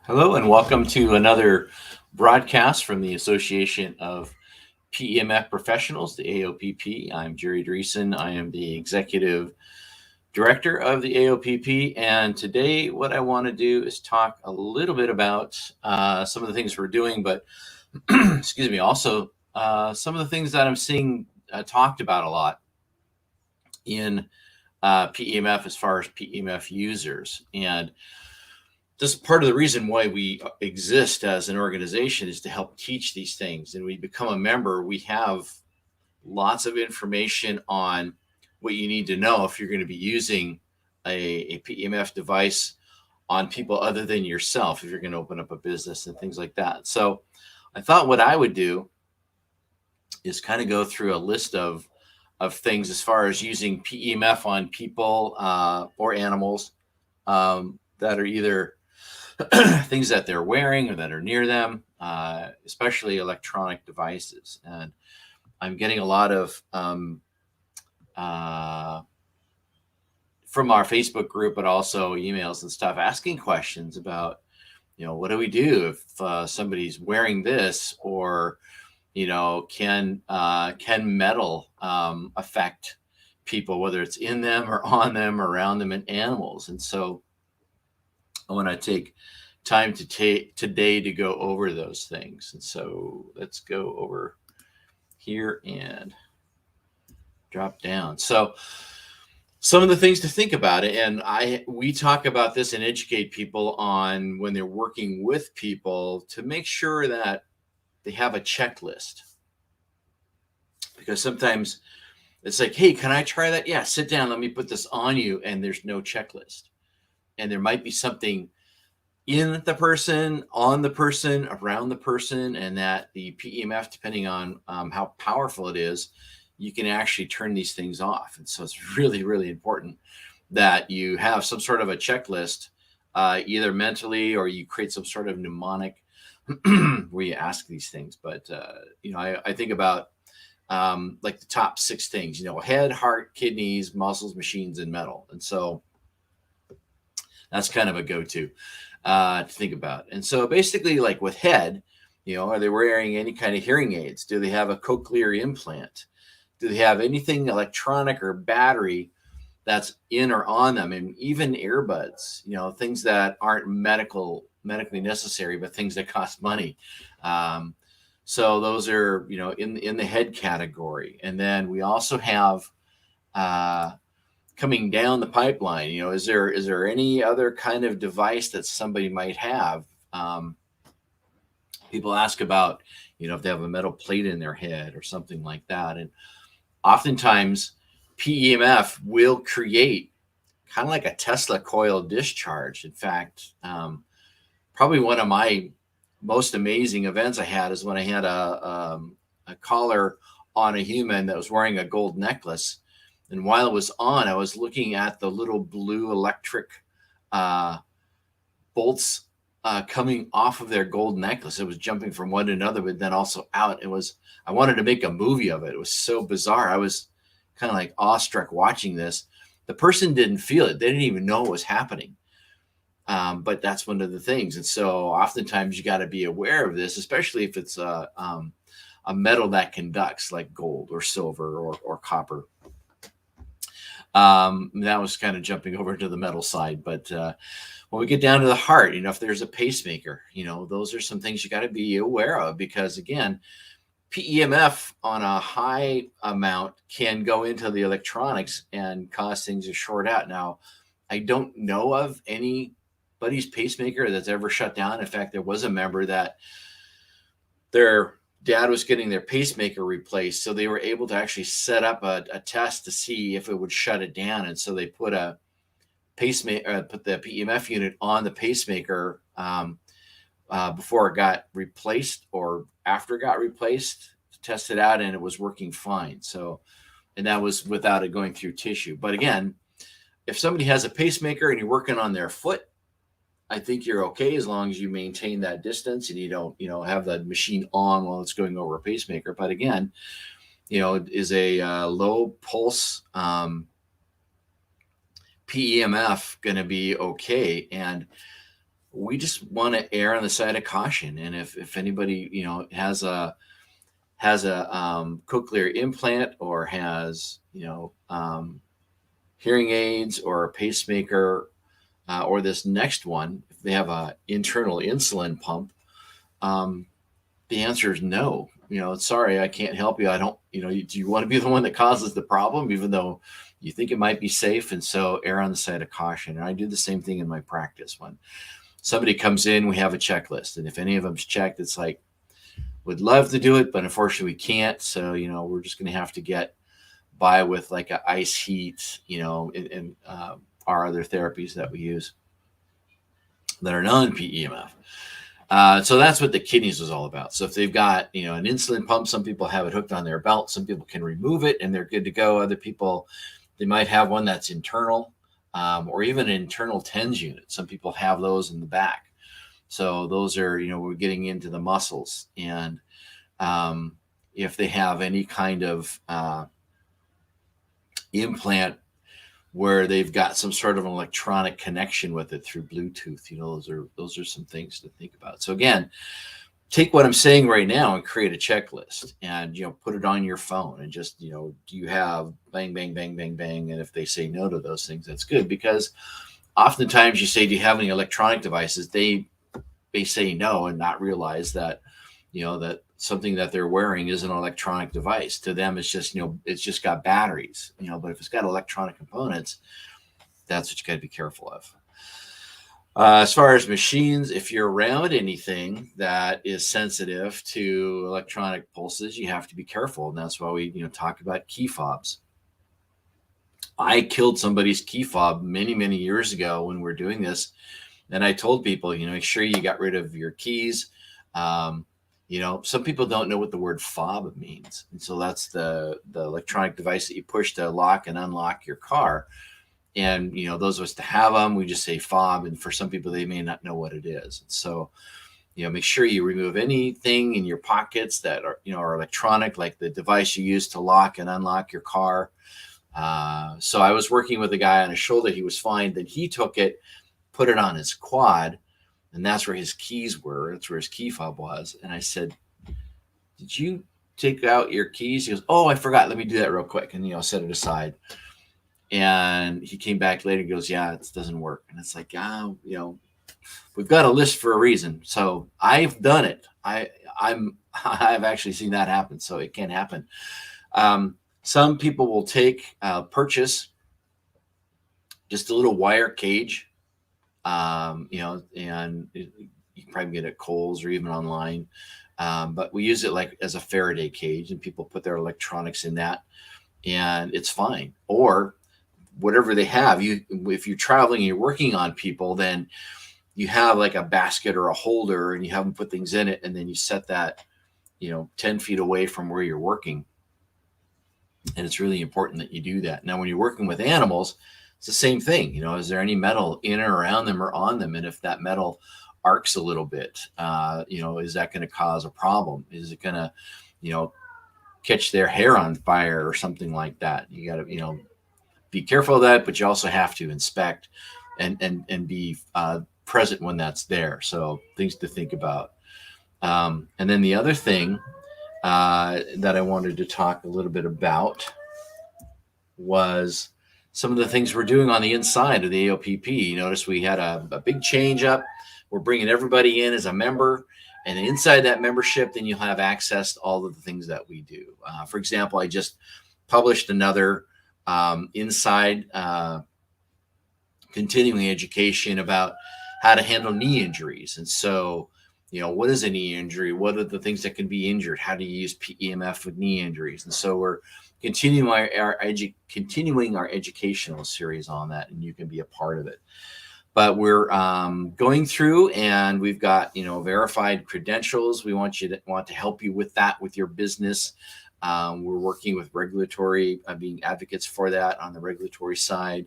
Hello, and welcome to another broadcast from the Association of PEMF Professionals, the AOPP. I'm Jerry Dreessen. I am the Executive Director of the AOPP. And today, what I want to do is talk a little bit about some of the things we're doing, but excuse me, also some of the things that I'm seeing talked about a lot in PEMF as far as PEMF users. And this part of the reason why we exist as an organization is to help teach these things. And we become a member, we have lots of information on what you need to know if you're going to be using a PEMF device on people other than yourself, if you're going to open up a business and things like that. So I thought what I would do is kind of go through a list of things as far as using PEMF on people or animals that are either things that they're wearing or that are near them, especially electronic devices. And I'm getting a lot of uh, from our Facebook group, but also emails and stuff asking questions about, what do we do if somebody's wearing this, or can metal affect people, whether it's in them or on them, around them, and animals. And so I want to take time today to go over those things. And so let's go over here and drop down. So some of the things to think about it, and we talk about this and educate people on when they're working with people to make sure that they have a checklist, because sometimes it's like, hey, can I try that? Yeah, sit down, let me put this on you, and there's no checklist. And there might be something in the person, on the person, around the person, and that the PEMF, depending on how powerful it is, you can actually turn these things off. And so it's really, really important that you have some sort of a checklist, either mentally or you create some sort of mnemonic where you ask these things. But, I think about like the top 6 things, head, heart, kidneys, muscles, machines, and metal. And so that's kind of a go-to to think about. And so basically, like with head, are they wearing any kind of hearing aids? Do they have a cochlear implant? Do they have anything electronic or battery that's in or on them? And even earbuds, things that aren't medically necessary, but things that cost money. So those are, in the head category. And then we also have coming down the pipeline, is there any other kind of device that somebody might have? People ask about, if they have a metal plate in their head or something like that. And oftentimes PEMF will create kind of like a Tesla coil discharge. In fact, probably one of my most amazing events I had is when I had a collar on a human that was wearing a gold necklace. And while it was on, I was looking at the little blue electric bolts coming off of their gold necklace. It was jumping from one to another, but then also out. I wanted to make a movie of it. It was so bizarre. I was kind of like awestruck watching this. The person didn't feel it. They didn't even know what was happening. But that's one of the things. And so oftentimes you got to be aware of this, especially if it's a metal that conducts, like gold or silver or copper. That was kind of jumping over to the metal side. But when we get down to the heart, if there's a pacemaker, those are some things you got to be aware of, because again, PEMF on a high amount can go into the electronics and cause things to short out. Now, I don't know of anybody's pacemaker that's ever shut down. In fact, there was a member that their dad was getting their pacemaker replaced, so they were able to actually set up a test to see if it would shut it down. And so they put a pacemaker, put the PEMF unit on the pacemaker before it got replaced or after it got replaced, to test it out, and it was working fine. So, and that was without it going through tissue. But again, if somebody has a pacemaker and you're working on their foot, I think you're okay as long as you maintain that distance and you don't, have the machine on while it's going over a pacemaker. But again, is a low pulse PEMF going to be okay? And we just want to err on the side of caution. And if anybody, has a cochlear implant or has, hearing aids or a pacemaker, or this next one, if they have a internal insulin pump, um, the answer is no. Sorry, I can't help you. I don't, do you want to be the one that causes the problem, even though you think it might be safe? And so err on the side of caution. And I do the same thing in my practice. When somebody comes in, we have a checklist. And if any of them's checked, it's like, would love to do it, but unfortunately we can't. So, we're just going to have to get by with like a ice heat, and our other therapies that we use that are non-PEMF. So that's what the kidneys is all about. So if they've got, an insulin pump, some people have it hooked on their belt. Some people can remove it and they're good to go. Other people, they might have one that's internal, or even an internal TENS unit. Some people have those in the back. So those are, we're getting into the muscles. And if they have any kind of implant where they've got some sort of an electronic connection with it through Bluetooth, those are some things to think about. So again, take what I'm saying right now and create a checklist, and put it on your phone, and just do you have bang bang bang bang bang? And if they say no to those things, that's good, because oftentimes you say, do you have any electronic devices? They say no and not realize that that something that they're wearing is an electronic device. To them, it's just, it's just got batteries, but if it's got electronic components, that's what you got to be careful of. As far as machines, if you're around anything that is sensitive to electronic pulses, you have to be careful. And that's why we, talk about key fobs. I killed somebody's key fob many, many years ago when we were doing this. And I told people, make sure you got rid of your keys. Some people don't know what the word fob means. And so that's the electronic device that you push to lock and unlock your car. And, those of us to have them, we just say fob. And for some people, they may not know what it is. So, make sure you remove anything in your pockets that are, are electronic, like the device you use to lock and unlock your car. So I was working with a guy on his shoulder. He was fine. Then he took it, put it on his quad, and that's where his keys were. That's where his key fob was. And I said, did you take out your keys? He goes, oh, I forgot. Let me do that real quick. And, set it aside. And he came back later and goes, yeah, it doesn't work. And it's like, we've got a list for a reason. So I've done it. I've actually seen that happen. So it can happen. Some people will purchase just a little wire cage, and you can probably get it at Kohl's or even online. But we use it like as a Faraday cage, and people put their electronics in that, and it's fine. Or whatever they have, if you're traveling and you're working on people, then you have like a basket or a holder, and you have them put things in it, and then you set that 10 feet away from where you're working. And it's really important that you do that. Now, when you're working with animals, it's the same thing. Is there any metal in or around them or on them? And if that metal arcs a little bit, is that going to cause a problem? Is it going to, catch their hair on fire or something like that? You got to, be careful of that, but you also have to inspect and be present when that's there. So things to think about. And then the other thing that I wanted to talk a little bit about was some of the things we're doing on the inside of the AOPP. You notice we had a big change up. We're bringing everybody in as a member, and inside that membership, then you'll have access to all of the things that we do. For example, I just published another inside continuing education about how to handle knee injuries. And so, what is a knee injury? What are the things that can be injured? How do you use PEMF with knee injuries? And so we're continuing our educational series on that, and you can be a part of it. But we're going through, and we've got verified credentials. We want to help you with that with your business. We're working with regulatory, being advocates for that on the regulatory side.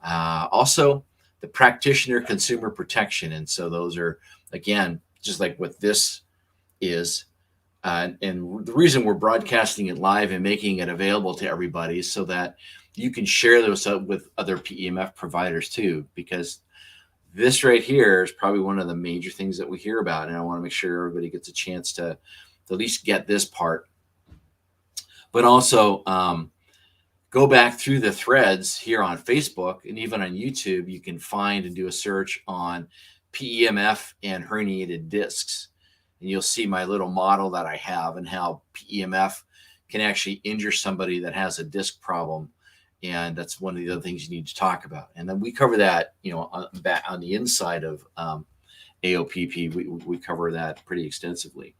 Also, the practitioner consumer protection, and so those are, again, just like what this is. And the reason we're broadcasting it live and making it available to everybody is so that you can share those with other PEMF providers too, because this right here is probably one of the major things that we hear about. And I want to make sure everybody gets a chance to at least get this part. But also go back through the threads here on Facebook and even on YouTube. You can find and do a search on PEMF and herniated discs. And you'll see my little model that I have and how PEMF can actually injure somebody that has a disc problem. And that's one of the other things you need to talk about. And then we cover that, on the inside of AOPP. We cover that pretty extensively.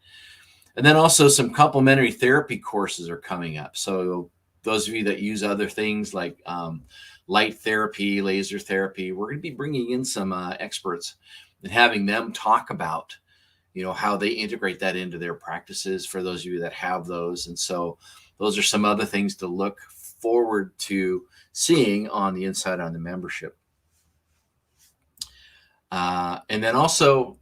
And then also some complementary therapy courses are coming up. So those of you that use other things like light therapy, laser therapy, we're going to be bringing in some experts and having them talk about, how they integrate that into their practices for those of you that have those. And so those are some other things to look forward to seeing on the inside on the membership. And then also,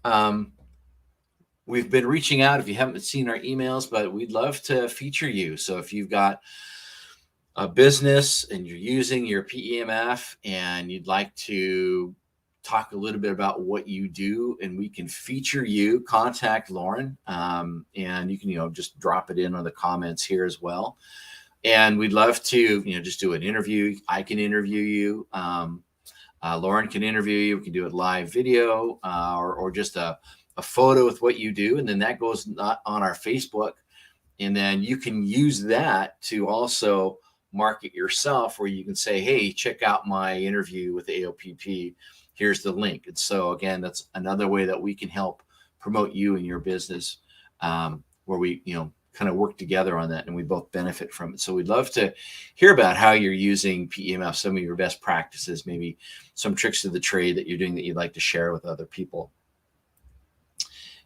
we've been reaching out if you haven't seen our emails, but we'd love to feature you. So if you've got a business and you're using your PEMF and you'd like to talk a little bit about what you do and we can feature you, contact Lauren. And you can, just drop it in on the comments here as well. And we'd love to, just do an interview. I can interview you. Lauren can interview you. We can do it live video or just a photo with what you do. And then that goes not on our Facebook. And then you can use that to also market yourself, where you can say, hey, check out my interview with AOPP. Here's the link. And so again, that's another way that we can help promote you and your business, where we, kind of work together on that and we both benefit from it. So we'd love to hear about how you're using PEMF, some of your best practices, maybe some tricks of the trade that you're doing that you'd like to share with other people.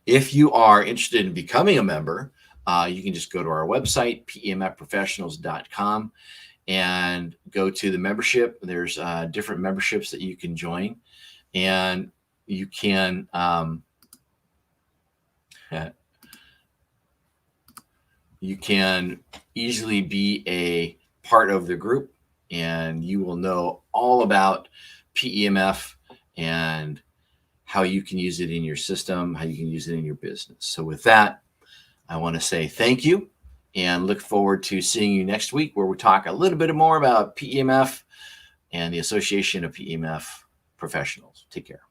If you are interested in becoming a member, you can just go to our website, pemfprofessionals.com, and go to the membership. There's different memberships that you can join, and you can easily be a part of the group, and you will know all about PEMF and how you can use it in your system, how you can use it in your business. So with that, I want to say thank you and look forward to seeing you next week, where we talk a little bit more about PEMF and the Association of PEMF Professionals. Take care.